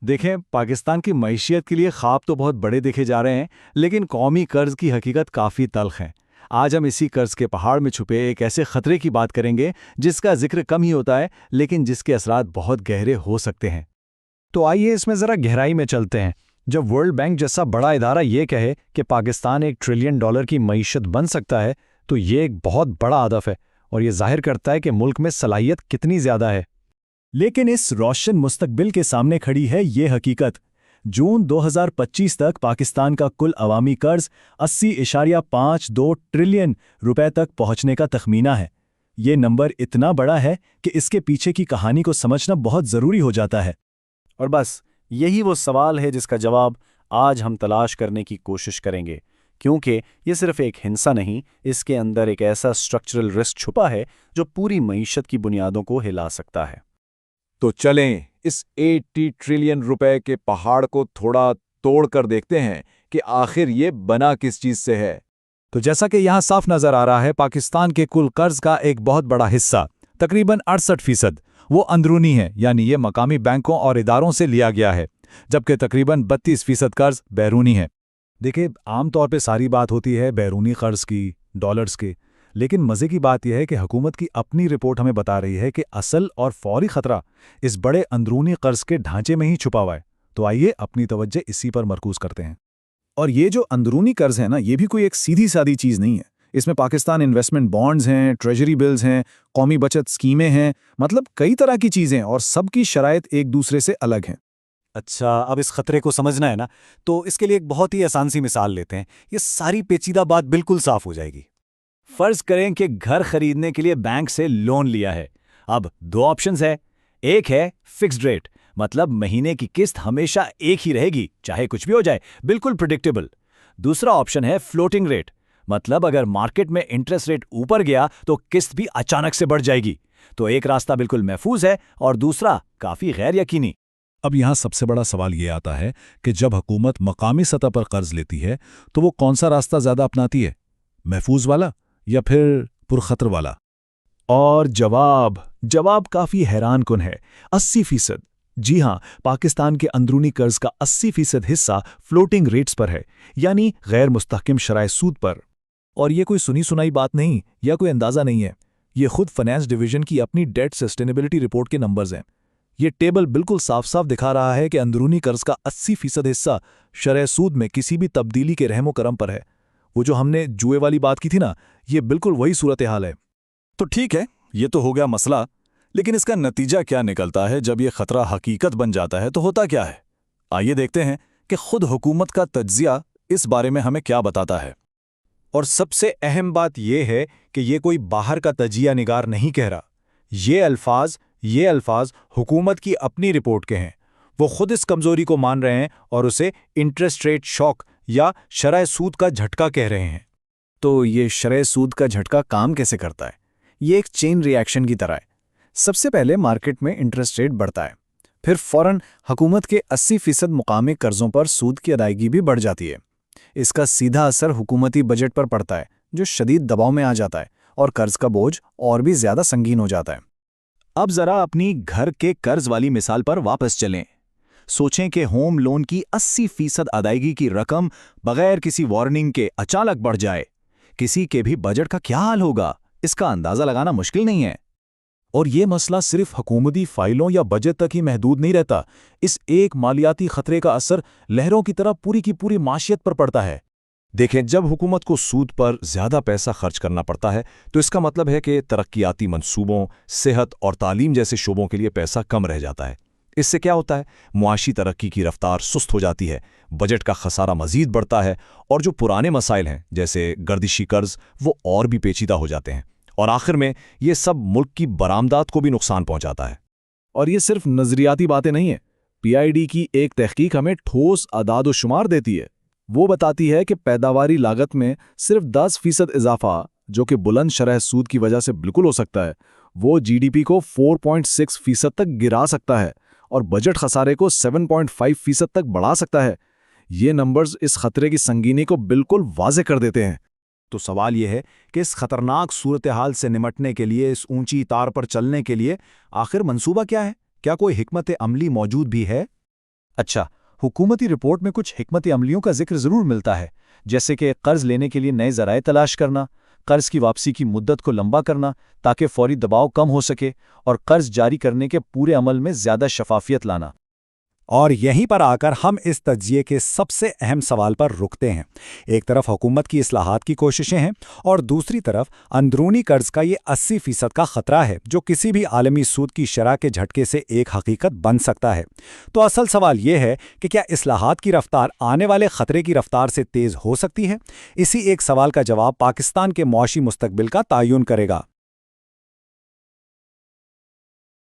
देखें, पाकिस्तान की मईशियत के लिए ख्वाब तो बहुत बड़े देखे जा रहे हैं, लेकिन कौमी कर्ज की हकीकत काफ़ी तल्ख है। आज हम इसी कर्ज के पहाड़ में छुपे एक ऐसे खतरे की बात करेंगे जिसका जिक्र कम ही होता है, लेकिन जिसके असरात बहुत गहरे हो सकते हैं। तो आइए इसमें ज़रा गहराई में चलते हैं। जब वर्ल्ड बैंक जैसा बड़ा इदारा ये कहे कि पाकिस्तान $1 ट्रिलियन की मईशत बन सकता है, तो ये एक बहुत बड़ा हदफ है और ये जाहिर करता है कि मुल्क में सलाहियत कितनी ज़्यादा है। लेकिन इस रोशन मुस्तकबिल के सामने खड़ी है ये हकीकत। जून 2025 तक पाकिस्तान का कुल अवामी कर्ज 80.52 ट्रिलियन रुपए तक पहुंचने का तखमीना है। ये नंबर इतना बड़ा है कि इसके पीछे की कहानी को समझना बहुत ज़रूरी हो जाता है। और बस यही वो सवाल है जिसका जवाब आज हम तलाश करने की कोशिश करेंगे, क्योंकि ये सिर्फ एक हिंसा नहीं, इसके अंदर एक ऐसा स्ट्रक्चरल रिस्क छुपा है जो पूरी मईशत की बुनियादों को हिला सकता है। तो चलें इस 80 ट्रिलियन रुपए के पहाड़ को थोड़ा तोड़ कर देखते हैं कि आखिर ये बना किस चीज से है। तो जैसा कि यहाँ साफ नज़र आ रहा है, पाकिस्तान के कुल कर्ज का एक बहुत बड़ा हिस्सा, तकरीबन 68%, वो अंदरूनी है, यानी ये मकामी बैंकों और इदारों से लिया गया है, जबकि तकरीबन 32% कर्ज बैरूनी है। देखिए, आमतौर पे सारी बात होती है बैरूनी कर्ज की, डॉलर्स की, लेकिन मज़े की बात यह है कि हुकूमत की अपनी रिपोर्ट हमें बता रही है कि असल और फौरी खतरा इस बड़े अंदरूनी कर्ज के ढांचे में ही छुपा हुआ है। तो आइए अपनी तवज्जो इसी पर मरकूज करते हैं। और ये जो अंदरूनी कर्ज है ना, ये भी कोई एक सीधी सादी चीज़ नहीं है। इसमें पाकिस्तान इन्वेस्टमेंट बॉन्ड्स हैं, ट्रेजरी बिल्स हैं, कौमी बचत स्कीमें हैं, मतलब कई तरह की चीज़ें, और सबकी शराइत एक दूसरे से अलग हैं। अच्छा, अब इस खतरे को समझना है ना, तो इसके लिए एक बहुत ही आसान सी मिसाल लेते हैं। ये सारी पेचीदा बात बिल्कुल साफ हो जाएगी। फर्ज करें कि घर खरीदने के लिए बैंक से लोन लिया है। अब दो ऑप्शंस है। एक है फिक्स्ड रेट, मतलब महीने की किस्त हमेशा एक ही रहेगी, चाहे कुछ भी हो जाए, बिल्कुल प्रिडिक्टेबल। दूसरा ऑप्शन है फ्लोटिंग रेट, मतलब अगर मार्केट में इंटरेस्ट रेट ऊपर गया तो किस्त भी अचानक से बढ़ जाएगी। तो एक रास्ता बिल्कुल महफूज है और दूसरा काफी गैर यकीनी। अब यहाँ सबसे बड़ा सवाल ये आता है कि जब हुकूमत मकामी सतह पर कर्ज लेती है तो वो कौन सा रास्ता ज़्यादा अपनाती है, महफूज वाला या फिर पुरखतर वाला? और जवाब काफ़ी हैरानकुन है। 80%। जी हाँ, पाकिस्तान के अंदरूनी कर्ज का 80% हिस्सा फ्लोटिंग रेट्स पर है, यानी गैर मुस्तहकम शराय सूद पर। और ये कोई सुनी सुनाई बात नहीं या कोई अंदाज़ा नहीं है, ये खुद फाइनेंस डिवीजन की अपनी डेट सस्टेनेबिलिटी रिपोर्ट के नंबर्स हैं। ये टेबल बिल्कुल साफ साफ दिखा रहा है कि अंदरूनी कर्ज का 80% हिस्सा शरह सूद में किसी भी तब्दीली के रहमो करम पर है। वो जो हमने जुए वाली बात की थी ना, ये बिल्कुल वही सूरत हाल है। तो ठीक है, ये तो हो गया मसला, लेकिन इसका नतीजा क्या निकलता है? जब ये खतरा हकीकत बन जाता है तो होता क्या है? आइए देखते हैं कि खुद हुकूमत का तज्जिया इस बारे में हमें क्या बताता है। और सबसे अहम बात यह है कि ये कोई बाहर का तजिया निगार नहीं कह रहा। ये अल्फाज हुकूमत की अपनी रिपोर्ट के हैं। वो खुद इस कमजोरी को मान रहे हैं और उसे इंटरेस्ट रेट शॉक या शरह सूद का झटका कह रहे हैं। तो ये शरह सूद का झटका काम कैसे करता है? ये एक चेन रिएक्शन की तरह है। सबसे पहले मार्केट में इंटरेस्ट रेट बढ़ता है, फिर फौरन हुकूमत के 80% मुकामी कर्जों पर सूद की अदायगी भी बढ़ जाती है। इसका सीधा असर हुकूमती बजट पर पड़ता है, जो शदीद दबाव में आ जाता है और कर्ज का बोझ और भी ज्यादा संगीन हो जाता है। अब जरा अपनी घर के कर्ज वाली मिसाल पर वापस चलें। सोचें कि होम लोन की 80% अदायगी की रकम बगैर किसी वार्निंग के अचानक बढ़ जाए। किसी के भी बजट का क्या हाल होगा, इसका अंदाजा लगाना मुश्किल नहीं है। और ये मसला सिर्फ हुकूमती फाइलों या बजट तक ही महदूद नहीं रहता। इस एक मालियाती खतरे का असर लहरों की तरह पूरी की पूरी माशियत पर पड़ता है। देखें, जब हुकूमत को सूद पर ज़्यादा पैसा खर्च करना पड़ता है तो इसका मतलब है कि तरक्याती मंसूबों, सेहत और तालीम जैसे शोबों के लिए पैसा कम रह जाता है। इससे क्या होता है? मुआशी तरक्की की रफ्तार सुस्त हो जाती है, बजट का खसारा मजीद बढ़ता है और जो पुराने मसाइल हैं जैसे गर्दिशी कर्ज, वो और भी पेचीदा हो जाते हैं। और आखिर में ये सब मुल्क की बरामदात को भी नुकसान पहुंचाता है। और ये सिर्फ नजरियाती बातें नहीं है। पीआईडी की एक तहकीक हमें ठोस आदाद व शुमार देती है। वो बताती है कि पैदावारी लागत में सिर्फ 10% इजाफा, जो कि बुलंद शरह सूद की वजह से बिल्कुल हो सकता है, वो जीडीपी को 4.6% तक गिरा सकता है और बजट खसारे को 7.5% तक बढ़ा सकता है। ये नंबर्स इस खतरे की संगीनी को बिल्कुल वाज़े कर देते हैं। तो सवाल यह है कि इस खतरनाक सूरत हाल से निमटने के लिए, इस ऊंची तार पर चलने के लिए आखिर मंसूबा क्या है? क्या कोई हिकमत अमली मौजूद भी है? اچھا، حکومتی رپورٹ میں کچھ حکمت عملیوں کا ذکر ضرور ملتا ہے، جیسے کہ قرض لینے کے لیے نئے ذرائع تلاش کرنا، قرض کی واپسی کی مدت کو لمبا کرنا تاکہ فوری دباؤ کم ہو سکے، اور قرض جاری کرنے کے پورے عمل میں زیادہ شفافیت لانا۔ اور یہیں پر آ کر ہم اس تجزیے کے سب سے اہم سوال پر رکتے ہیں۔ ایک طرف حکومت کی اصلاحات کی کوششیں ہیں اور دوسری طرف اندرونی قرض کا یہ 80% کا خطرہ ہے جو کسی بھی عالمی سود کی شرح کے جھٹکے سے ایک حقیقت بن سکتا ہے۔ تو اصل سوال یہ ہے کہ کیا اصلاحات کی رفتار آنے والے خطرے کی رفتار سے تیز ہو سکتی ہے؟ اسی ایک سوال کا جواب پاکستان کے معاشی مستقبل کا تعین کرے گا۔